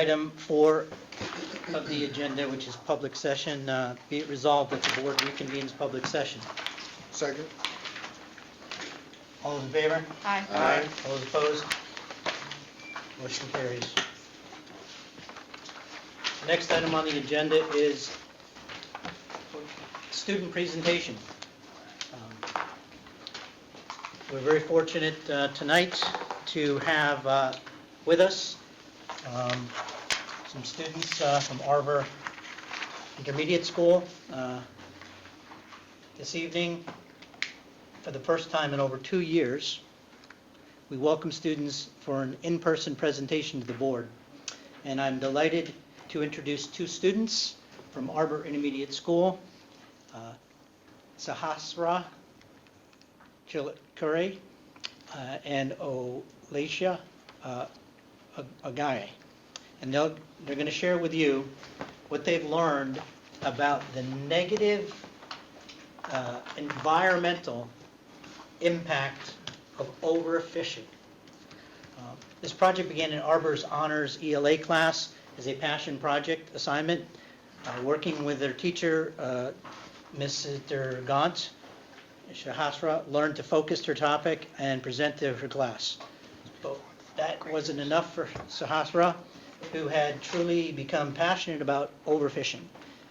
Item 4 of the agenda, which is public session, be it resolved that the board reconvenes public session. Second. All those in favor? Aye. Aye. All those opposed? Motion carries. The next item on the agenda is student presentation. We're very fortunate tonight to have with us some students from Arbor Intermediate School. This evening, for the first time in over 2 years, we welcome students for an in-person presentation to the board. And I'm delighted to introduce 2 students from Arbor Intermediate School, Sahasra Chilakure and Olacia Agaye. And they're going to share with you what they've learned about the negative environmental impact of overfishing. This project began in Arbor's Honors ELA class as a passion project assignment, working with their teacher, Mr. Gaunt. Shahasra learned to focus her topic and present to her class. But that wasn't enough for Sahasra, who had truly become passionate about overfishing.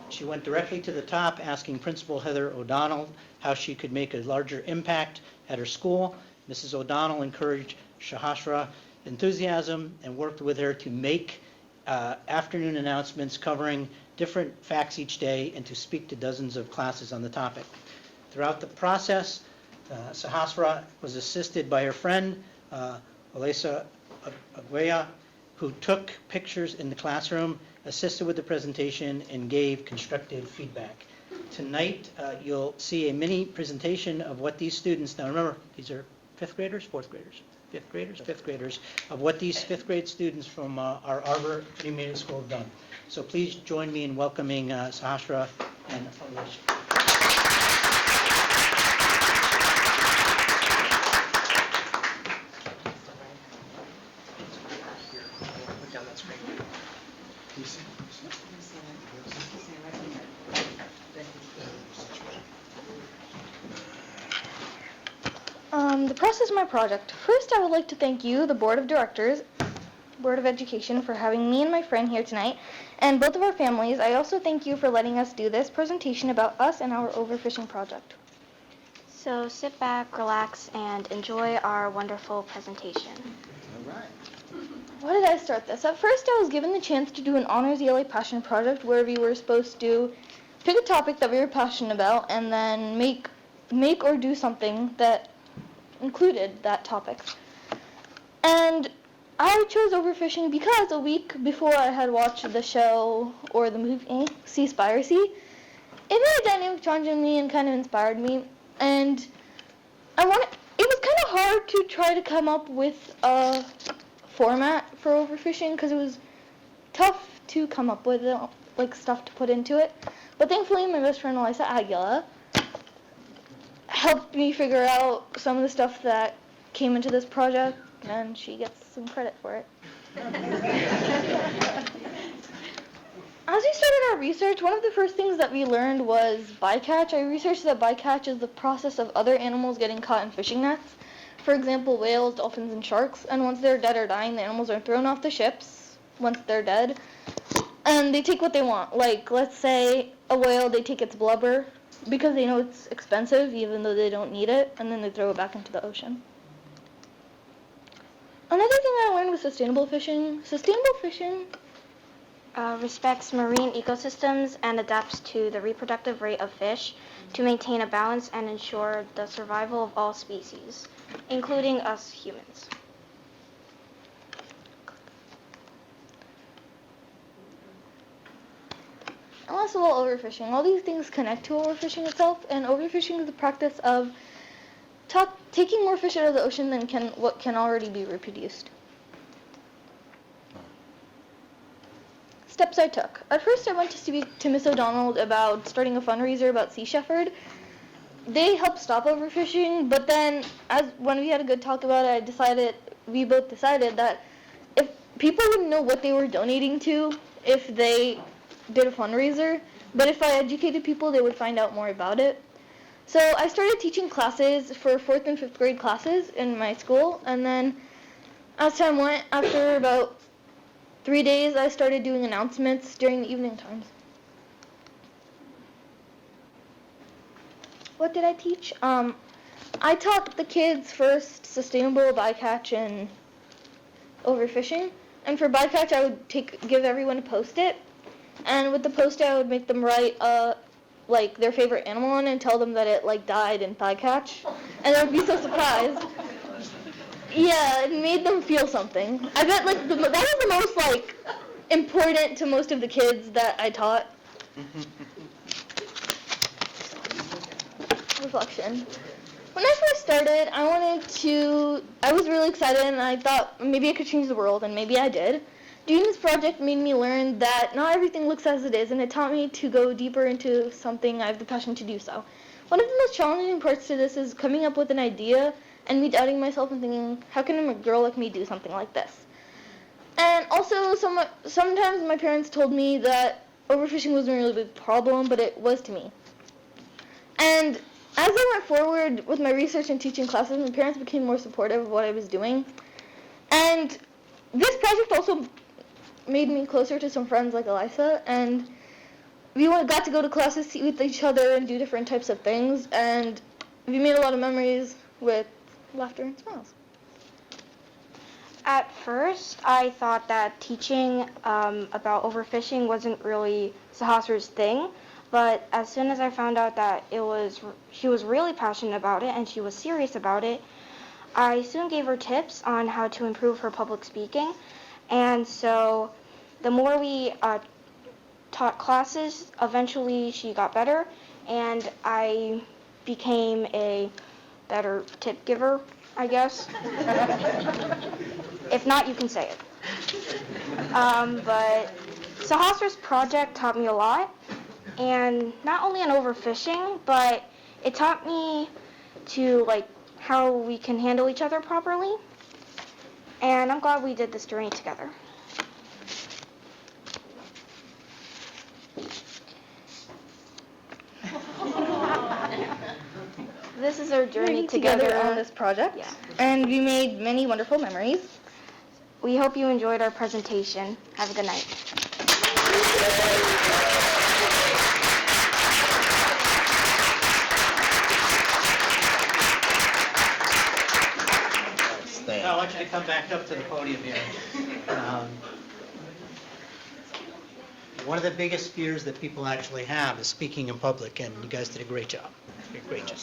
She went directly to the top, asking Principal Heather O'Donnell how she could make a larger impact at her school. Mrs. O'Donnell encouraged Sahasra's enthusiasm and worked with her to make afternoon announcements covering different facts each day and to speak to dozens of classes on the topic. Throughout the process, Sahasra was assisted by her friend, Olacia Agaye, who took pictures in the classroom, assisted with the presentation, and gave constructive feedback. Tonight, you'll see a mini presentation of what these students, now remember, these are 5th graders, 4th graders, 5th graders, 5th graders, of what these 5th grade students from our Arbor Intermediate School have done. So please join me in welcoming Sahasra and Olacia. The process of my project. First, I would like to thank you, the Board of Directors, Board of Education, for having me and my friend here tonight, and both of our families. I also thank you for letting us do this presentation about us and our overfishing project. So sit back, relax, and enjoy our wonderful presentation. All right. Why did I start this? At first, I was given the chance to do an Honors ELA Passion project where we were supposed to pick a topic that we were passionate about and then make or do something that included that topic. And I chose overfishing because a week before I had watched the show or the movie Seaspiracy. It made a dynamic challenge in me and kind of inspired me. And it was kind of hard to try to come up with a format for overfishing because it was tough to come up with like stuff to put into it. But thankfully, my best friend Olacia Agaye helped me figure out some of the stuff that came into this project, and she gets some credit for it. As we started our research, one of the first things that we learned was bycatch. I researched that bycatch is the process of other animals getting caught in fishing nets. For example, whales, dolphins, and sharks. And once they're dead or dying, the animals are thrown off the ships once they're dead. And they take what they want. Like, let's say a whale, they take its blubber because they know it's expensive, even though they don't need it, and then they throw it back into the ocean. Another thing I learned was sustainable fishing. Sustainable fishing Respects marine ecosystems and adapts to the reproductive rate of fish to maintain a balance and ensure the survival of all species, including us humans. And last of all, overfishing. All these things connect to overfishing itself, and overfishing is the practice of taking more fish out of the ocean than what can already be reproduced. Steps I took. At first, I went to speak to Miss O'Donnell about starting a fundraiser about Sea Shepherd. They helped stop overfishing, but then when we had a good talk about it, we both decided that if people wouldn't know what they were donating to if they did a fundraiser, but if I educated people, they would find out more about it. So I started teaching classes for 4th and 5th grade classes in my school, and then as time went, after about 3 days, I started doing announcements during the evening times. What did I teach? I taught the kids first sustainable bycatch and overfishing. And for bycatch, I would give everyone a Post-it. And with the Post-it, I would make them write like their favorite animal on it and tell them that it like died in bycatch. And they would be so surprised. Yeah, it made them feel something. I bet like that was the most like important to most of the kids that I taught. Reflection. When I first started, I was really excited and I thought maybe I could change the world, and maybe I did. Doing this project made me learn that not everything looks as it is, and it taught me to go deeper into something I have the passion to do so. One of the most challenging parts to this is coming up with an idea and me doubting myself and thinking, how can a girl like me do something like this? And also, sometimes my parents told me that overfishing wasn't a really big problem, but it was to me. And as I went forward with my research and teaching classes, my parents became more supportive of what I was doing. And this project also made me closer to some friends like Elisa, and we got to go to classes with each other and do different types of things, and we made a lot of memories with laughter and smiles. At first, I thought that teaching about overfishing wasn't really Sahasra's thing, but as soon as I found out that she was really passionate about it and she was serious about it, I soon gave her tips on how to improve her public speaking. And so the more we taught classes, eventually she got better, and I became a better tip giver, I guess. If not, you can say it. But Sahasra's project taught me a lot, and not only on overfishing, but it taught me to how we can handle each other properly. And I'm glad we did this journey together. This is our journey together on this project, Yeah. and we made many wonderful memories. We hope you enjoyed our presentation. Have a good night. I want you to come back up to the podium here. One of the biggest fears that people actually have is speaking in public, and you guys did a great job. Great job.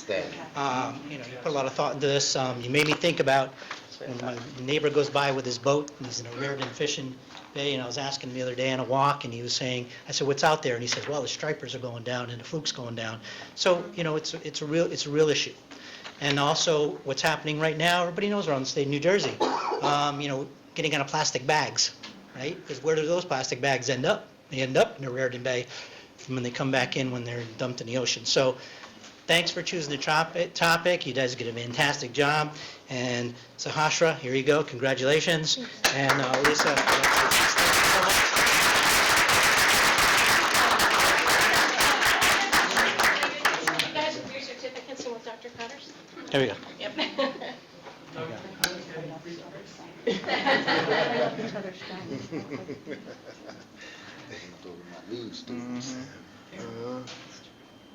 You put a lot of thought into this. You made me think about when my neighbor goes by with his boat, and he's in a Raritan fishing bay, and I was asking him the other day on a walk, and he was saying, I said, what's out there? And he says, well, the stripers are going down and the fluke's going down. So, it's a real issue. And also, what's happening right now, everybody knows around the state of New Jersey, getting out of plastic bags, right? Because where do those plastic bags end up? They end up in the Raritan Bay when they come back in when they're dumped in the ocean. So thanks for choosing the topic. You guys did a fantastic job. And Sahasra, here you go. Congratulations. And Lisa, You guys with your certificates and with Dr. Cutters? there we go. Yep.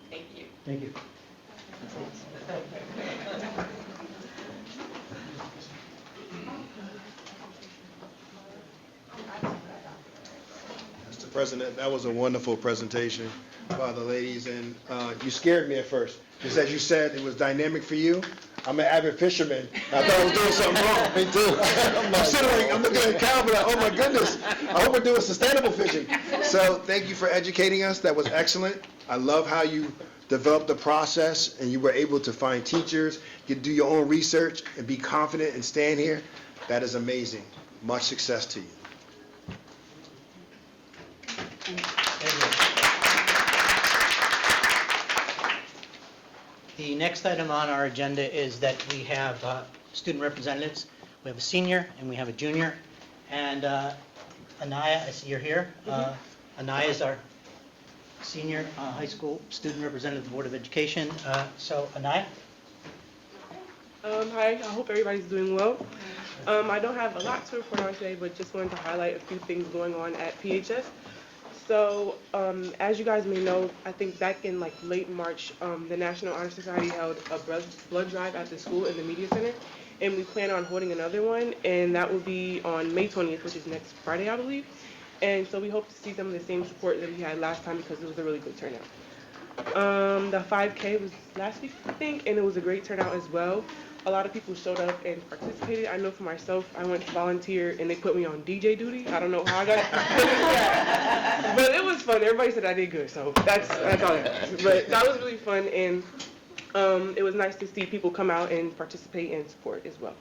Thank you. Thank you. Mr. President, that was a wonderful presentation by the ladies, and you scared me at first. Just as you said, it was dynamic for you. I'm an avid fisherman. I thought I was doing something wrong. Me too. I'm looking at Cal, but oh my goodness, I hope we're doing sustainable fishing. So thank you for educating us. That was excellent. I love how you developed the process and you were able to find teachers, you do your own research and be confident and stand here. That is amazing. Much success to you. The next item on our agenda is that we have student representatives. We have a senior and we have a junior. And Anaya, I see you're here. Anaya is our senior high school student representative of the Board of Education. So Anaya? Hi, I hope everybody's doing well. I don't have a lot to report on today, but just wanted to highlight a few things going on at PHS. So, as you guys may know, I think back in like late March, the National Honor Society held a blood drive at the school in the Media Center, and we plan on holding another one, and that will be on May 20th, which is next Friday, I believe. And so we hope to see some of the same support that we had last time because it was a really good turnout. The 5K was last week, I think, and it was a great turnout as well. A lot of people showed up and participated. I know for myself, I went to volunteer and they put me on DJ duty. I don't know how I got it. But it was fun. Everybody said I did good, so that's all that matters. But that was really fun, and it was nice to see people come out and participate and support as well.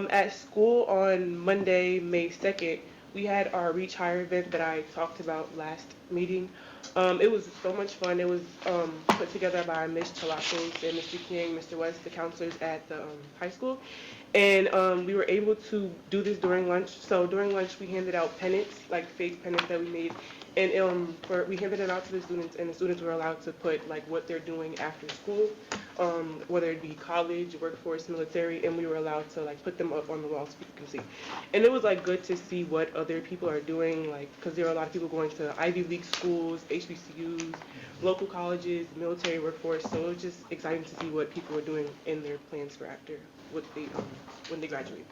At school on Monday, May 2nd, we had our Reach Higher event that I talked about last meeting. It was so much fun. It was put together by Ms. Chalacos and Mr. King, Mr. West, the counselors at the high school. And we were able to do this during lunch. So during lunch, we handed out pennants, like fake pennants that we made. And we handed it out to the students, and the students were allowed to put like what they're doing after school, whether it be college, workforce, military, and we were allowed to like put them up on the wall so people can see. And it was like good to see what other people are doing, like because there are a lot of people going to Ivy League schools, HBCUs, local colleges, military workforce. So it was just exciting to see what people are doing in their plans for after what they when they graduate.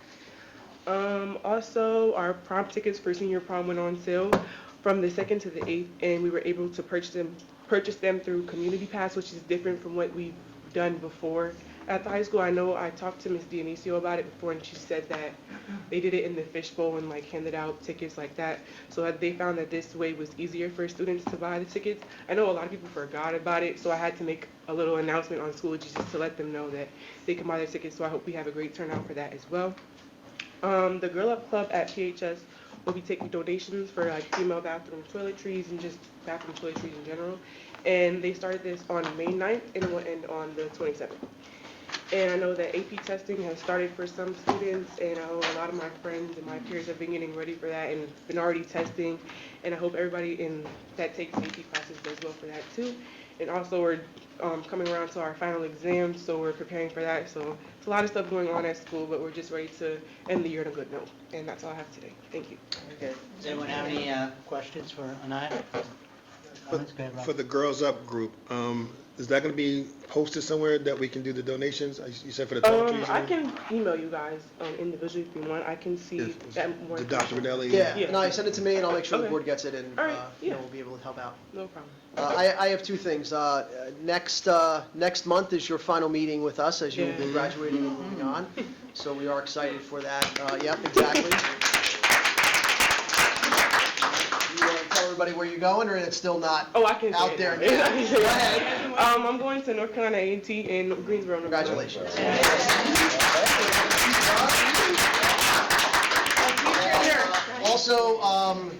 Also, our prom tickets for senior prom went on sale from the 2nd to the 8th, and we were able to purchase them through Community Pass, which is different from what we've done before at the high school. I know I talked to Ms. Dionisio about it before, and she said that they did it in the fishbowl and like handed out tickets like that. So they found that this way was easier for students to buy the tickets. I know a lot of people forgot about it, so I had to make a little announcement on Schoology just to let them know that they can buy their tickets. So I hope we have a great turnout for that as well. The Girl Up Club at PHS will be taking donations for like female bathroom toiletries and just bathroom toiletries in general. And they started this on May 9th and it will end on the 27th. And I know that AP testing has started for some students, and I know a lot of my friends and my peers have been getting ready for that and been already testing. And I hope everybody that takes AP classes does well for that too. And also we're coming around to our final exams, so we're preparing for that. So it's a lot of stuff going on at school, but we're just ready to end the year on a good note. And that's all I have today. Thank you. Okay. Does anyone have any questions for Anaya? Comments? Go ahead, Rob. For the Girls Up group, is that going to be posted somewhere that we can do the donations? You said for the toiletries? I can email you guys individually if you want. I can see that more. To Dr. Vanelli? Yeah, Yeah. no, send it to me and I'll make sure the Okay. board gets it and, All right, yeah. we'll be able to help out. No problem. I have two things. Next month is your final meeting with us as you will be Yeah. graduating and moving on. So we are excited for that. Yep, exactly. You want to tell everybody where you're going, or it's still not Oh, I can say out it there? now. I can say it. Go ahead. I'm going to North Carolina A&T in Greensboro. North Carolina. Congratulations. Also,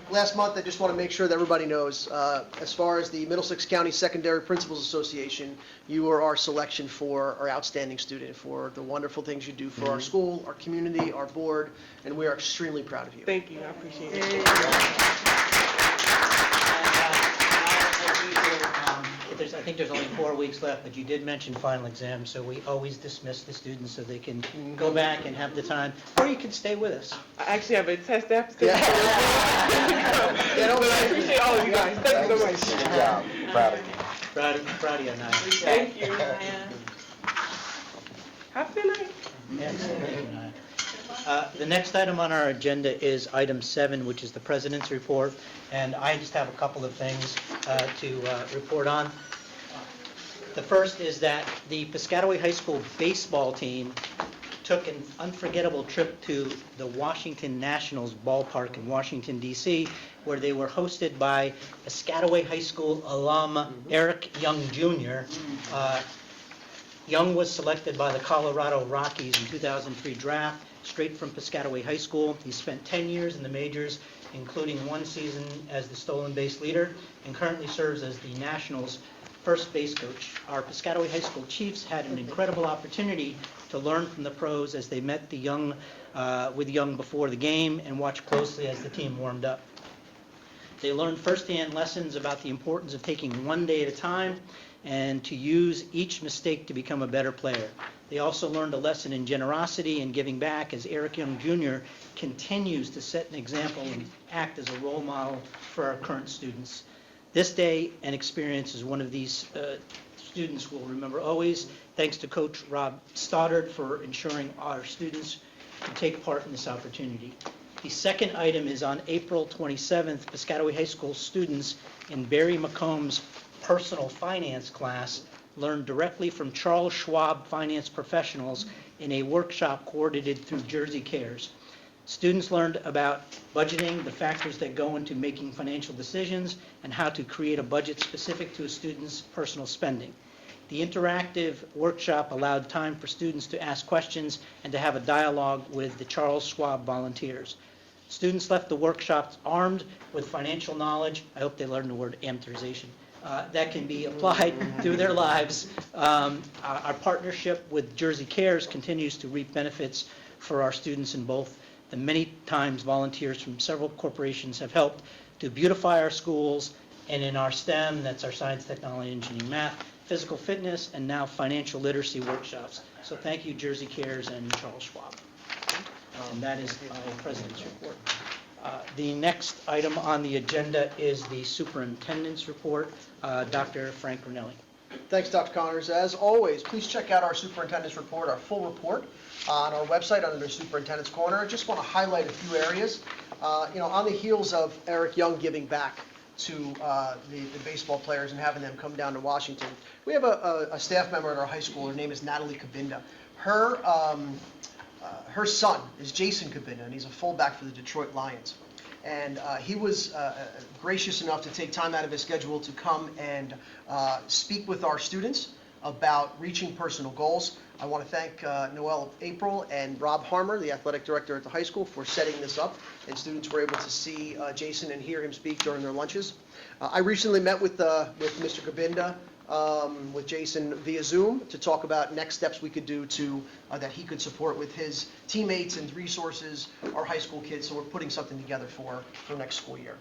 last month, I just want to make sure that everybody knows, as far as the Middlesex County Secondary Principals Association, you were our selection for our outstanding student, for the wonderful things you do for our school, our community, our board, and we are extremely proud of you. Thank you. I appreciate it. I think there's only 4 weeks left, but you did mention final exams, so we always dismiss the students so they can go back and have the time, or you can stay with us. I actually have a test after. Yeah. But I appreciate all of you guys. Thank you so much. Good job. Proud of you. Proud of you, Anaya. Thank you. Have a good night. Yes, thank you, Anaya. The next item on our agenda is item 7, which is the President's Report, and I just have a couple of things to report on. The first is that the Piscataway High School baseball team took an unforgettable trip to the Washington Nationals ballpark in Washington, D.C., where they were hosted by Piscataway High School alum Eric Young Jr. Young was selected by the Colorado Rockies in 2003 draft, straight from Piscataway High School. He spent 10 years in the majors, including 1 season as the stolen base leader, and currently serves as the Nationals' first base coach. Our Piscataway High School Chiefs had an incredible opportunity to learn from the pros as they met with the young before the game and watched closely as the team warmed up. They learned firsthand lessons about the importance of taking one day at a time and to use each mistake to become a better player. They also learned a lesson in generosity and giving back as Eric Young Jr. continues to set an example and act as a role model for our current students. This day and experience is one of these students will remember always. Thanks to Coach Rob Stoddard for ensuring our students can take part in this opportunity. The second item is on April 27th, Piscataway High School students in Barry McComb's personal finance class learned directly from Charles Schwab finance professionals in a workshop coordinated through Jersey Cares. Students learned about budgeting, the factors that go into making financial decisions, and how to create a budget specific to a student's personal spending. The interactive workshop allowed time for students to ask questions and to have a dialogue with the Charles Schwab volunteers. Students left the workshops armed with financial knowledge. I hope they learned the word amortization. That can be applied through their lives. Our partnership with Jersey Cares continues to reap benefits for our students in both. And many times volunteers from several corporations have helped to beautify our schools, and in our STEM, that's our science, technology, engineering, math, physical fitness, and now financial literacy workshops. So thank you, Jersey Cares and Charles Schwab. And that is my president's report. The next item on the agenda is the superintendent's report. Dr. Frank Granelli. Thanks, Dr. Connors. As always, please check out our superintendent's report, our full report, on our website under the Superintendent's Corner. I just want to highlight a few areas. On the heels of Eric Young giving back to the baseball players and having them come down to Washington, we have a staff member at our high school. Her name is Natalie Kabinda. Her son is Jason Kabinda, and he's a fullback for the Detroit Lions. And he was gracious enough to take time out of his schedule to come and speak with our students about reaching personal goals. I want to thank Noelle April and Rob Harmer, the athletic director at the high school, for setting this up, and students were able to see Jason and hear him speak during their lunches. I recently met with Mr. Kabinda, with Jason via Zoom, to talk about next steps we could do to that he could support with his teammates and resources, our high school kids. So we're putting something together for next school year.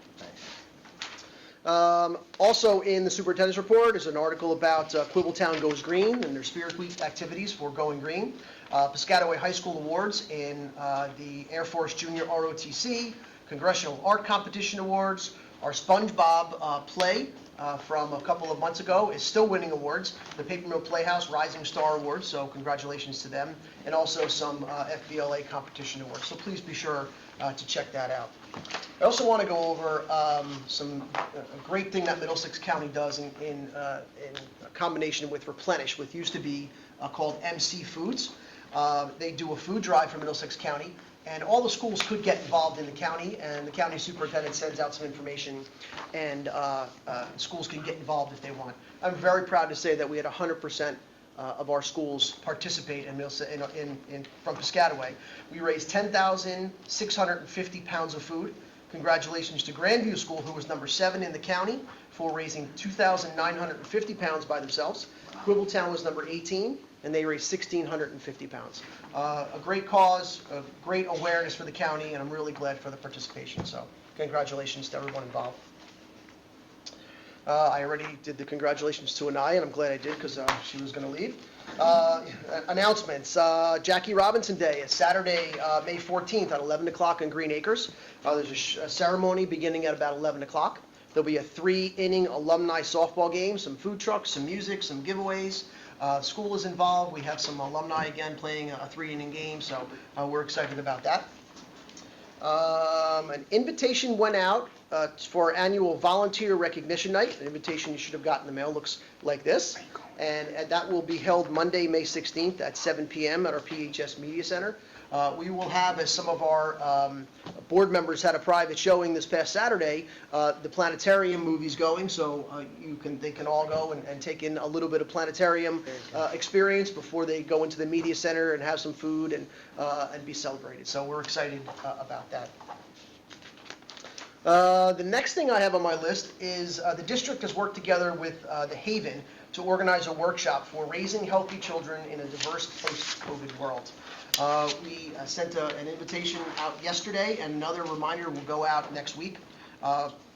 Also in the superintendent's report is an article about Quibbletown Goes Green and their Spirit Week activities for Going Green. Piscataway High School Awards in the Air Force Junior ROTC, Congressional Art Competition Awards, our SpongeBob play from a couple of months ago is still winning awards. The Paper Mill Playhouse Rising Star Awards, so congratulations to them, and also some FBLA competition awards. So please be sure to check that out. I also want to go over a great thing that Middlesex County does in combination with Replenish, which used to be called MC Foods. They do a food drive for Middlesex County, and all the schools could get involved in the county, and the county superintendent sends out some information, and schools can get involved if they want. I'm very proud to say that we had 100% of our schools participate from Piscataway. We raised 10,650 pounds of food. Congratulations to Grandview School, who was number 7 in the county, for raising 2,950 pounds by themselves. Quibbletown was number 18, and they raised 1,650 pounds. A great cause, a great awareness for the county, and I'm really glad for the participation. So congratulations to everyone involved. I already did the congratulations to Anaya, and I'm glad I did because she was going to leave. Announcements. Jackie Robinson Day is Saturday, May 14th at 11 o'clock in Green Acres. There's a ceremony beginning at about 11 o'clock. There'll be a 3-inning alumni softball game, some food trucks, some music, some giveaways. School is involved. We have some alumni again playing a 3-inning game, so we're excited about that. An invitation went out for our annual volunteer recognition night. An invitation you should have gotten in the mail looks like this. And that will be held Monday, May 16th at 7 p.m. at our PHS Media Center. We will have, as some of our board members had a private showing this past Saturday, the planetarium movie's going, so they can all go and take in a little bit of planetarium experience before they go into the media center and have some food and be celebrated. So we're excited about that. The next thing I have on my list is the district has worked together with the Haven to organize a workshop for raising healthy children in a diverse post-COVID world. We sent an invitation out yesterday, and another reminder will go out next week.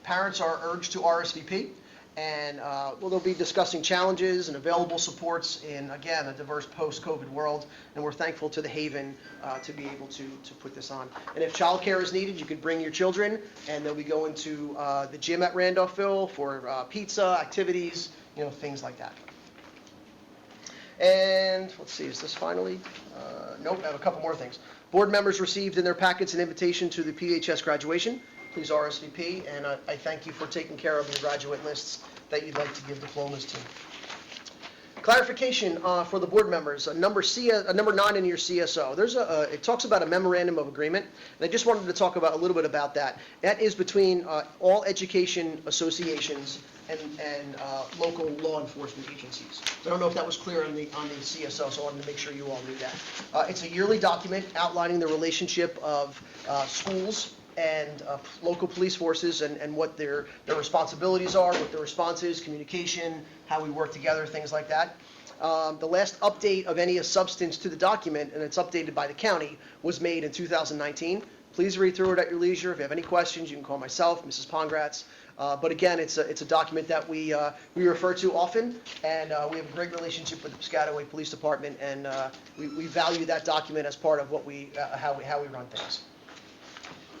Parents are urged to RSVP, and they'll be discussing challenges and available supports in, again, a diverse post-COVID world, and we're thankful to the Haven to be able to put this on. And if childcare is needed, you could bring your children, and they'll be going to the gym at Randolphville for pizza, activities, things like that. And let's see, is this finally? Nope, I have a couple more things. Board members received in their packets an invitation to the PHS graduation. Please RSVP, and I thank you for taking care of your graduate lists that you'd like to give diplomas to. Clarification for the board members, number 9 in your CSO. It talks about a memorandum of agreement, and I just wanted to talk about a little bit about that. That is between all education associations and local law enforcement agencies. So I don't know if that was clear on the CSO, so I wanted to make sure you all knew that. It's a yearly document outlining the relationship of schools and local police forces and what their responsibilities are, what their response is, communication, how we work together, things like that. The last update of any substance to the document, and it's updated by the county, was made in 2019. Please read through it at your leisure. If you have any questions, you can call myself, Mrs. Pongratz. But again, it's a document that we refer to often, and we have a great relationship with the Piscataway Police Department, and we value that document as part of what how we run things.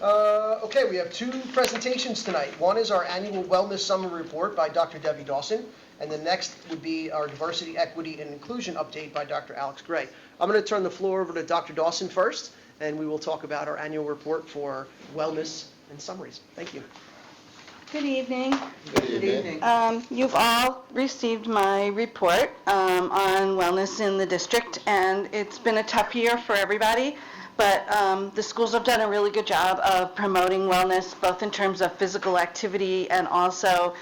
Okay, we have 2 presentations tonight. One is our annual wellness summary report by Dr. Debbie Dawson, and the next would be our diversity, equity, and inclusion update by Dr. Alex Gray. I'm going to turn the floor over to Dr. Dawson first, and we will talk about our annual report for wellness and summaries. Thank you. Good evening. Good evening. You've all received my report on wellness in the district, and it's been a tough year for everybody. But the schools have done a really good job of promoting wellness, both in terms of physical activity and also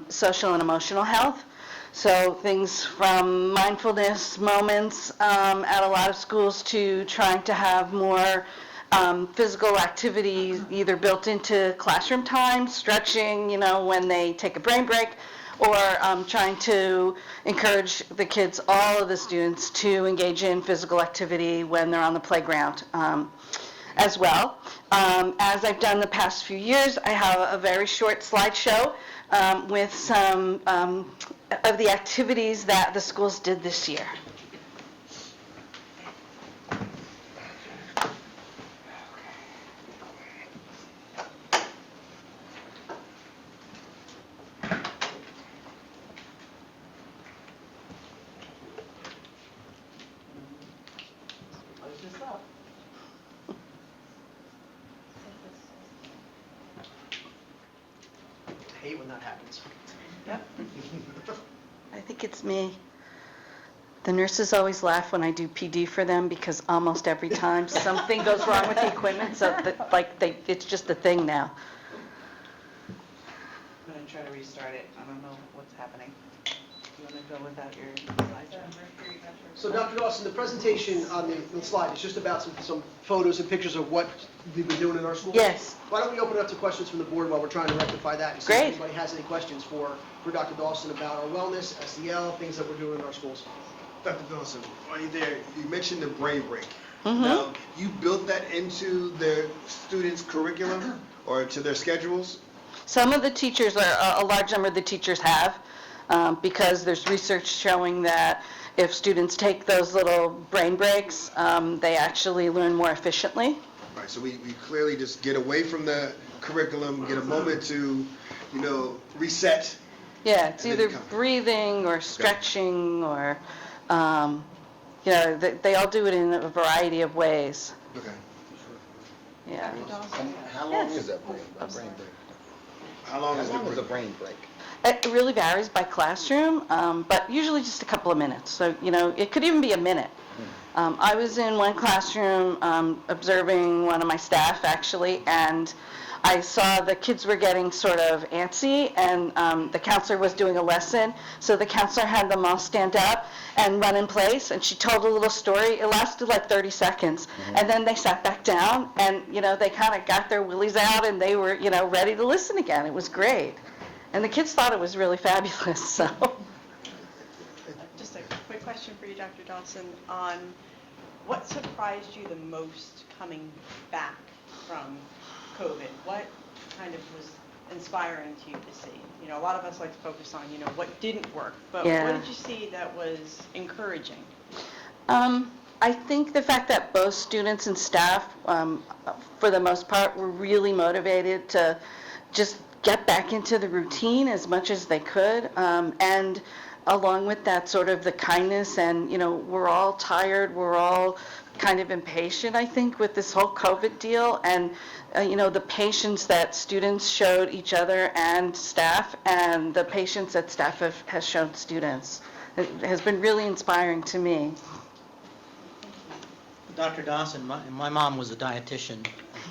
social and emotional health. So things from mindfulness moments at a lot of schools to trying to have more physical activity either built into classroom time, stretching, when they take a brain break, or trying to encourage the kids, all of the students, to engage in physical activity when they're on the playground as well. As I've done the past few years, I have a very short slideshow with some of the activities that the schools did this year. I hate when that happens. I think it's me. The nurses always laugh when I do PD for them because almost every time something goes wrong with the equipment, so it's just a thing now. I'm going to try to restart it. I don't know what's happening. Do you want to go without your slides? So Dr. Dawson, the presentation on the slide is just about some photos and pictures of what we've been doing in our schools? Yes. Why don't we open it up to questions from the board while we're trying to rectify that? And see Great. if anybody has any questions for Dr. Dawson about our wellness, SEL, things that we're doing in our schools. Dr. Dawson, while you're there, you mentioned the brain break. Mm-hmm. Now, you built that into their students' curriculum or to their schedules? Some of the teachers, a large number of the teachers have, because there's research showing that if students take those little brain breaks, they actually learn more efficiently. Right, so we clearly just get away from the curriculum, get a moment to, reset. Yeah, it's And then either come. breathing or stretching or, they all do it in a variety of ways. Okay. Yeah. And how long is that brain break? How long is How long is the a brain break? It really varies by classroom, but usually just a couple of minutes. So, it could even be a minute. I was in one classroom observing one of my staff, actually, and I saw the kids were getting sort of antsy, and the counselor was doing a lesson, so the counselor had them all stand up and run in place, and she told a little story. It lasted like 30 seconds, and then they sat back down, and, they kind of got their willies out, and they were, ready to listen again. It was great. And the kids thought it was really fabulous, so. Just a quick question for you, Dr. Johnson, on what surprised you the most coming back from COVID? What kind of was inspiring to you to see? A lot of us like to focus on, what didn't work, but Yeah. what did you see that was encouraging? I think the fact that both students and staff, for the most part, were really motivated to just get back into the routine as much as they could, and along with that, sort of the kindness, and we're all tired, we're all kind of impatient, I think, with this whole COVID deal, and the patience that students showed each other and staff, and the patience that staff has shown students. It has been really inspiring to me. Dr. Dawson, my mom was a dietitian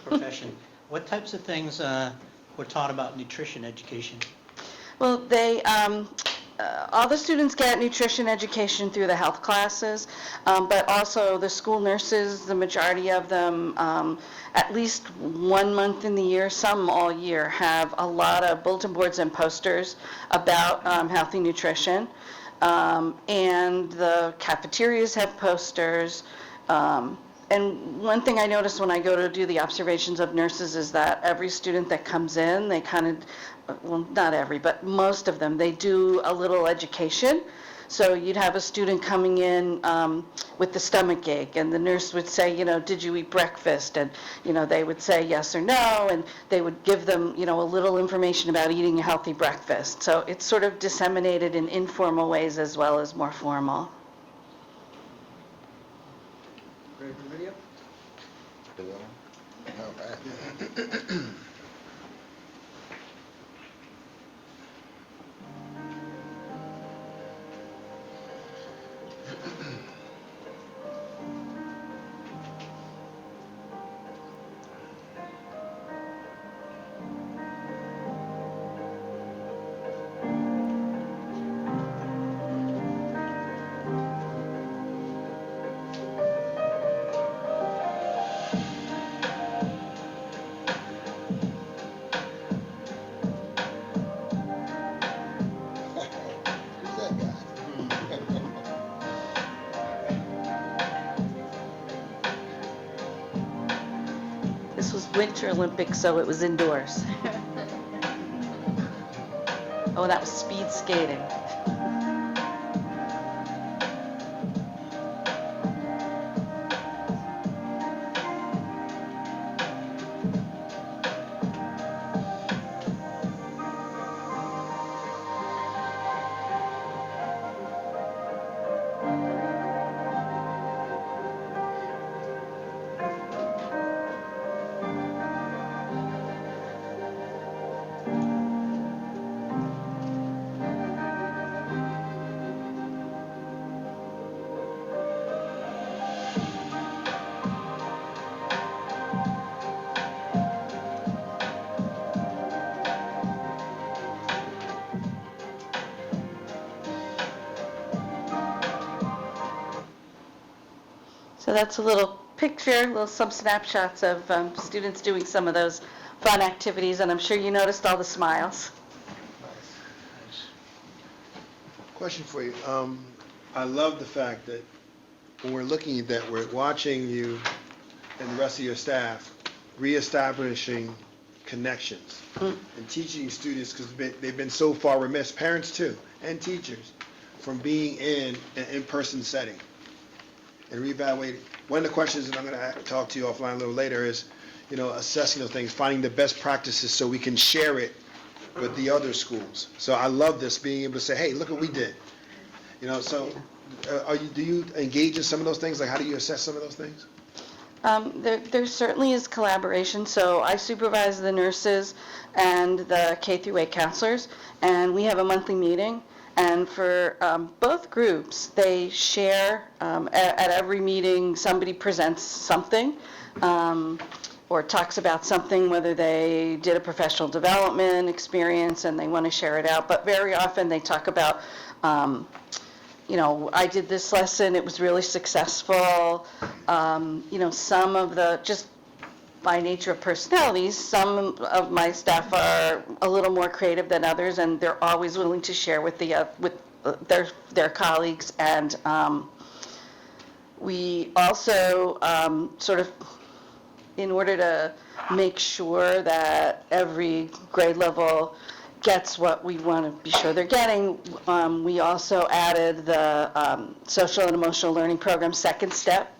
profession. What types of things were taught about nutrition education? Well, all the students get nutrition education through the health classes, but also the school nurses, the majority of them, at least 1 month in the year, some all year, have a lot of bulletin boards and posters about healthy nutrition. And the cafeterias have posters. And one thing I notice when I go to do the observations of nurses is that every student that comes in, they kind of, well, not every, but most of them, they do a little education. So you'd have a student coming in with the stomach ache, and the nurse would say, did you eat breakfast? And, they would say yes or no, and they would give them, a little information about eating a healthy breakfast. So it's sort of disseminated in informal ways as well as more formal. Ready for the video? Not bad. Who's that guy? This was Winter Olympics, so it was indoors. Oh, that was speed skating. So that's a little picture, some snapshots of students doing some of those fun activities, and I'm sure you noticed all the smiles. Nice. Question for you. I love the fact that when we're looking at that, we're watching you and the rest of your staff reestablishing connections and teaching students, because they've been so far remiss, parents too, and teachers, from being in an in-person setting and reevaluating. One of the questions, and I'm going to talk to you offline a little later, is, assessing those things, finding the best practices so we can share it with the other schools. So I love this, being able to say, hey, look what we did. So do you engage in some of those things? Like, how do you assess some of those things? There certainly is collaboration. So I supervise the nurses and the K through 8 counselors, and we have a monthly meeting. And for both groups, they share at every meeting. Somebody presents something, or talks about something, whether they did a professional development experience and they want to share it out. But very often they talk about, I did this lesson, it was really successful. Some of the, just by nature of personalities, some of my staff are a little more creative than others, and they're always willing to share with their colleagues. And we also sort of, in order to make sure that every grade level gets what we want to be sure they're getting, we also added the social and emotional learning program second step.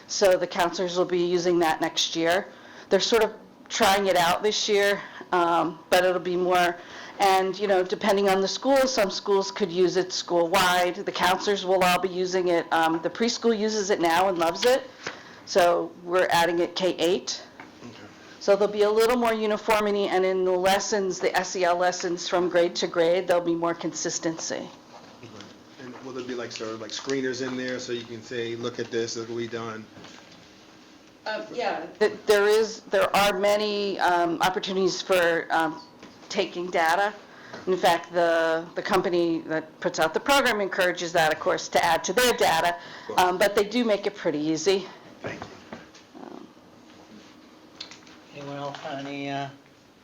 So the counselors will be using that next year. They're sort of trying it out this year, but it'll be more, and depending on the school, some schools could use it school-wide. The counselors will all be using it. The preschool uses it now and loves it, so we're adding it K-8. So there'll be a little more uniformity, and in the lessons, the SEL lessons from grade to grade, there'll be more consistency. And will there be sort of screeners in there so you can say, look at this, look what we done? Yeah. There are many opportunities for taking data. In fact, the company that puts out the program encourages that, of course, to add to their data, but they do make it pretty easy. Thank you. Anyone else have any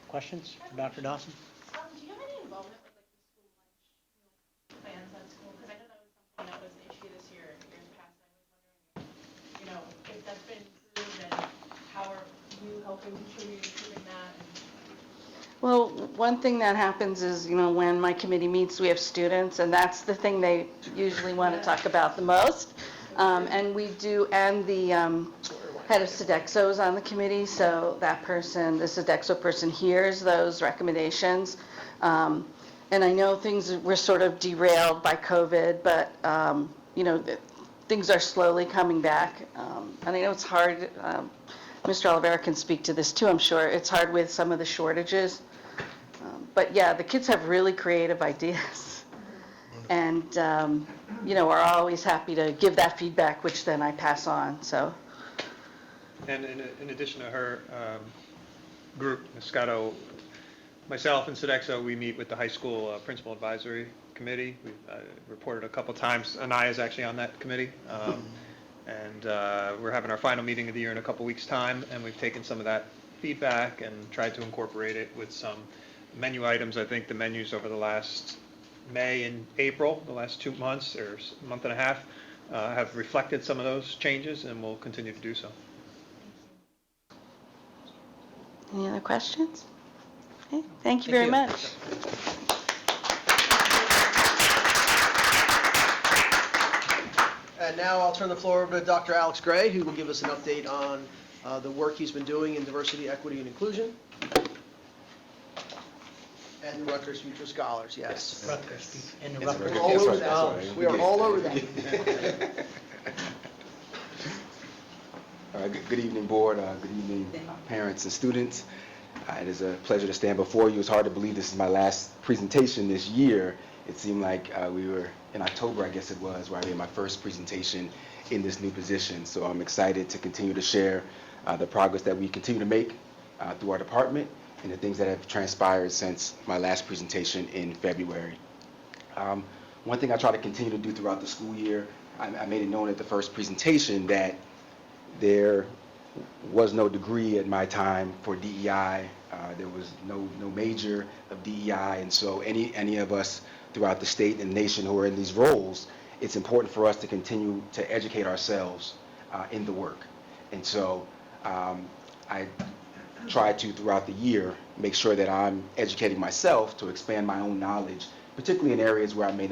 questions for Dr. Dawson? Do you have any involvement with the school lunch plans at school? Because I know that was something that was an issue this year, years past. I was wondering, if that's been improved, and how are you helping contribute to improving that? Well, one thing that happens is, when my committee meets, we have students, and that's the thing they usually want to talk about the most. And we do, and the head of Sodexo is on the committee, so that person, the Sodexo person, hears those recommendations. And I know things were sort of derailed by COVID, but, things are slowly coming back. And I know it's hard, Mr. Oliveira can speak to this too, I'm sure. It's hard with some of the shortages. But yeah, the kids have really creative ideas. And, are always happy to give that feedback, which then I pass on, so. And in addition to her group, Ms. Scotto, myself and Sodexo, we meet with the high school principal advisory committee. We've reported a couple times. Anaya's actually on that committee. And we're having our final meeting of the year in a couple weeks' time, and we've taken some of that feedback and tried to incorporate it with some menu items. I think the menus over the last May and April, the last 2 months or month and a half, have reflected some of those changes, and will continue to do so. Any other questions? Okay, thank you very much. And now I'll turn the floor over to Dr. Alex Gray, who will give us an update on the work he's been doing in diversity, equity, and inclusion. And the Rutgers Future Scholars, yes. Rutgers, and the We're Rutgers. all over that. We are all over that. Good evening, board. Good evening, parents and students. It is a pleasure to stand before you. It's hard to believe this is my last presentation this year. It seemed like we were in October, I guess it was, where I made my first presentation in this new position. So I'm excited to continue to share the progress that we continue to make through our department and the things that have transpired since my last presentation in February. One thing I try to continue to do throughout the school year, I made it known at the first presentation that there was no degree at my time for DEI. There was no major of DEI, and so any of us throughout the state and nation who are in these roles, it's important for us to continue to educate ourselves in the work. And so I try to, throughout the year, make sure that I'm educating myself to expand my own knowledge, particularly in areas where I may not